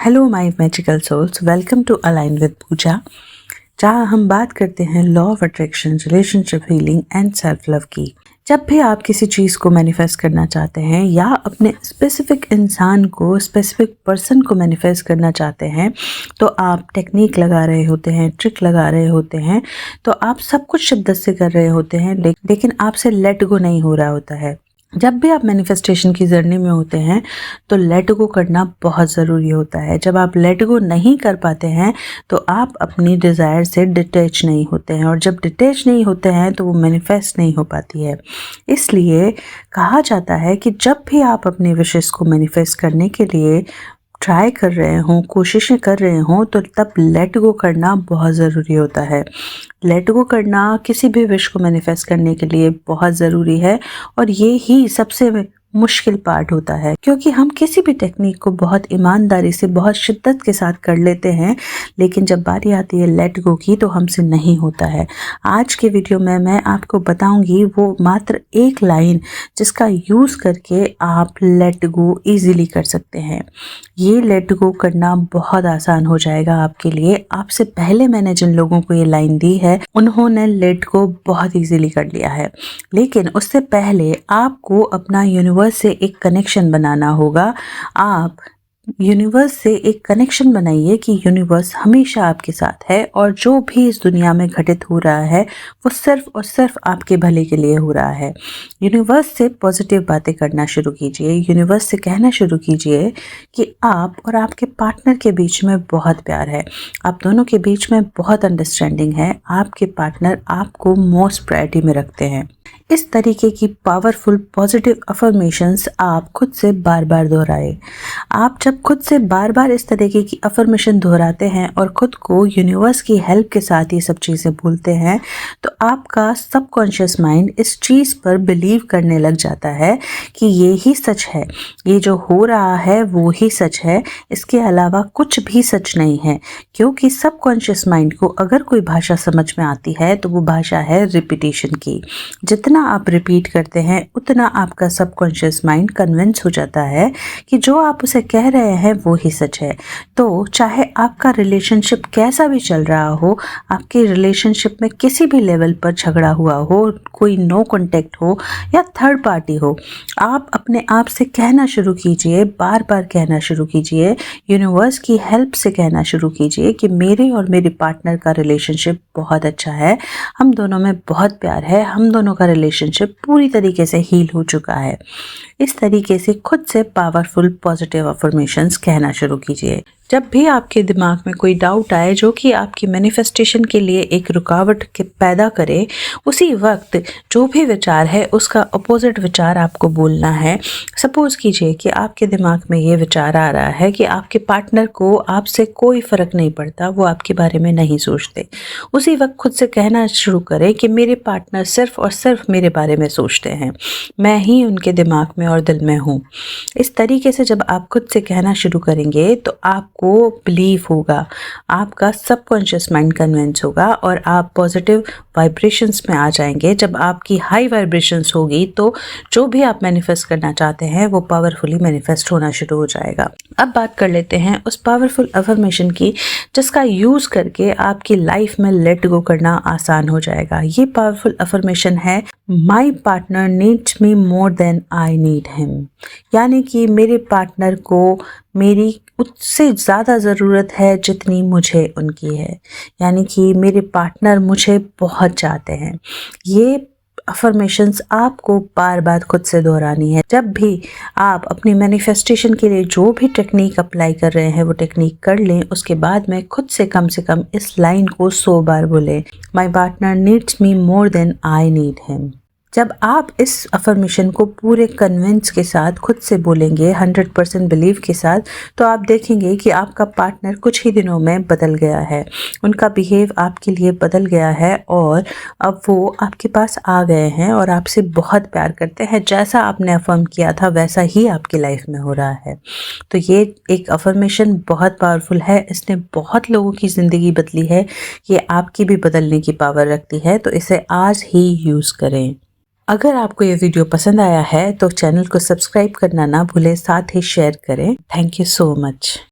Hello my magical souls, welcome to align with Pooja, जहाँ हम बात करते हैं law of attraction, relationship healing and self love की। जब भी आप किसी चीज़ को मैनिफेस्ट करना चाहते हैं या अपने स्पेसिफिक इंसान को, स्पेसिफिक पर्सन को मैनिफेस्ट करना चाहते हैं, तो आप टेक्निक लगा रहे होते हैं, ट्रिक लगा रहे होते हैं, तो आप सब कुछ शिद्दत से कर रहे होते हैं, लेकिन आपसे लेट गो नहीं हो रहा होता है। जब भी आप मैनिफेस्टेशन की जर्नी में होते हैं तो लेट गो करना बहुत ज़रूरी होता है। जब आप लेट गो नहीं कर पाते हैं तो आप अपनी डिज़ायर से डिटैच नहीं होते हैं, और जब डिटैच नहीं होते हैं तो वो मैनिफेस्ट नहीं हो पाती है। इसलिए कहा जाता है कि जब भी आप अपनी विशेस को मैनिफेस्ट करने के लिए ट्राई कर रहे हों, कोशिशें कर रहे हों, तो तब लेट गो करना बहुत ज़रूरी होता है। लेट गो करना किसी भी विश को मैनिफेस्ट करने के लिए बहुत ज़रूरी है, और ये ही सबसे मुश्किल पार्ट होता है, क्योंकि हम किसी भी टेक्निक को बहुत ईमानदारी से, बहुत शिद्दत के साथ कर लेते हैं, लेकिन जब बारी आती है लेट गो की तो हमसे नहीं होता है। आज के वीडियो में मैं आपको बताऊंगी वो मात्र एक लाइन जिसका यूज़ करके आप लेट गो ईजिली कर सकते हैं। ये लेट गो करना बहुत आसान हो जाएगा आपके लिए। आपसे पहले मैंने जिन लोगों को ये लाइन दी है उन्होंने लेट गो बहुत ईजिली कर लिया है, लेकिन उससे पहले आपको अपना यूनिवर्स से एक कनेक्शन बनाना होगा। आप यूनिवर्स से एक कनेक्शन बनाइए कि यूनिवर्स हमेशा आपके साथ है, और जो भी इस दुनिया में घटित हो रहा है वो सिर्फ और सिर्फ आपके भले के लिए हो रहा है। यूनिवर्स से पॉजिटिव बातें करना शुरू कीजिए। यूनिवर्स से कहना शुरू कीजिए कि आप और आपके पार्टनर के बीच में बहुत प्यार है, आप दोनों के बीच में बहुत अंडरस्टैंडिंग है, आपके पार्टनर आपको मोस्ट प्रायोरिटी में रखते हैं। इस तरीके की पावरफुल पॉजिटिव अफर्मेशंस आप खुद से बार बार दोहराएं। आप जब खुद से बार बार इस तरीके की अफर्मेशन दोहराते हैं और खुद को यूनिवर्स की हेल्प के साथ ये सब चीज़ें बोलते हैं, तो आपका सबकॉन्शियस माइंड इस चीज़ पर बिलीव करने लग जाता है कि ये ही सच है, ये जो हो रहा है वो ही सच है, इसके अलावा कुछ भी सच नहीं है। क्योंकि सबकॉन्शियस माइंड को अगर कोई भाषा समझ में आती है तो वो भाषा है रिपीटेशन की। जितना आप रिपीट करते हैं उतना आपका सबकॉन्शियस माइंड कन्विंस हो जाता है कि जो आप उसे कह रहे हैं वो ही सच है। तो चाहे आपका रिलेशनशिप कैसा भी चल रहा हो, आपके रिलेशनशिप में किसी भी लेवल पर झगड़ा हुआ हो, कोई नो कॉन्टेक्ट हो या थर्ड पार्टी हो, आप अपने आप से कहना शुरू कीजिए, बार बार कहना शुरू कीजिए, यूनिवर्स की हेल्प से कहना शुरू कीजिए कि मेरे और मेरे पार्टनर का रिलेशनशिप बहुत अच्छा है, हम दोनों में बहुत प्यार है, हम दोनों का रिलेशनशिप पूरी तरीके से हील हो चुका है। इस तरीके से खुद से पावरफुल पॉजिटिव अफर्मेशंस कहना शुरू कीजिए। जब भी आपके दिमाग में कोई डाउट आए जो कि आपकी मैनिफेस्टेशन के लिए एक रुकावट के पैदा करे, उसी वक्त जो भी विचार है उसका अपोजिट विचार आपको बोलना है। सपोज कीजिए कि आपके दिमाग में ये विचार आ रहा है कि आपके पार्टनर को आपसे कोई फ़र्क नहीं पड़ता, वो आपके बारे में नहीं सोचते। उसी वक्त खुद से कहना शुरू करें कि मेरे पार्टनर सिर्फ और सिर्फ मेरे बारे में सोचते हैं, मैं ही उनके दिमाग में और दिल में हूँ। इस तरीके से जब आप खुद से कहना शुरू करेंगे तो आपको बिलीव होगा, आपका सबकॉन्शियस माइंड कन्विंस होगा और आप पॉजिटिव वाइब्रेशंस में आ जाएंगे। जब आपकी हाई वाइब्रेशंस होगी तो जो भी आप मैनिफेस्ट करना चाहते हैं वो पावरफुली मैनिफेस्ट होना शुरू हो जाएगा। अब बात कर लेते हैं उस पावरफुल अफर्मेशन की जिसका यूज़ करके आपकी लाइफ में लेट गो करना आसान हो जाएगा। ये पावरफुल अफर्मेशन है, my partner needs me more than I need him. यानी कि मेरे पार्टनर को मेरी उससे ज़्यादा ज़रूरत है जितनी मुझे उनकी है। यानी कि मेरे पार्टनर मुझे बहुत चाहते हैं। ये अफर्मेशंस आपको बार बार खुद से दोहरानी है। जब भी आप अपनी मैनिफेस्टेशन के लिए जो भी टेक्निक अप्लाई कर रहे हैं वो टेक्निक कर लें, उसके बाद में खुद से कम इस लाइन को 100 बार बोलें, my partner needs me more than I need him. जब आप इस अफर्मेशन को पूरे कन्विंस के साथ खुद से बोलेंगे, 100% बिलीव के साथ, तो आप देखेंगे कि आपका पार्टनर कुछ ही दिनों में बदल गया है, उनका बिहेव आपके लिए बदल गया है, और अब वो आपके पास आ गए हैं और आपसे बहुत प्यार करते हैं। जैसा आपने अफर्म किया था वैसा ही आपकी लाइफ में हो रहा है। तो ये एक अफर्मेशन बहुत पावरफुल है, इसने बहुत लोगों की ज़िंदगी बदली है, ये आपकी भी बदलने की पावर रखती है। तो इसे आज ही यूज़ करें। अगर आपको ये वीडियो पसंद आया है तो चैनल को सब्सक्राइब करना ना भूलें, साथ ही शेयर करें। Thank you so much.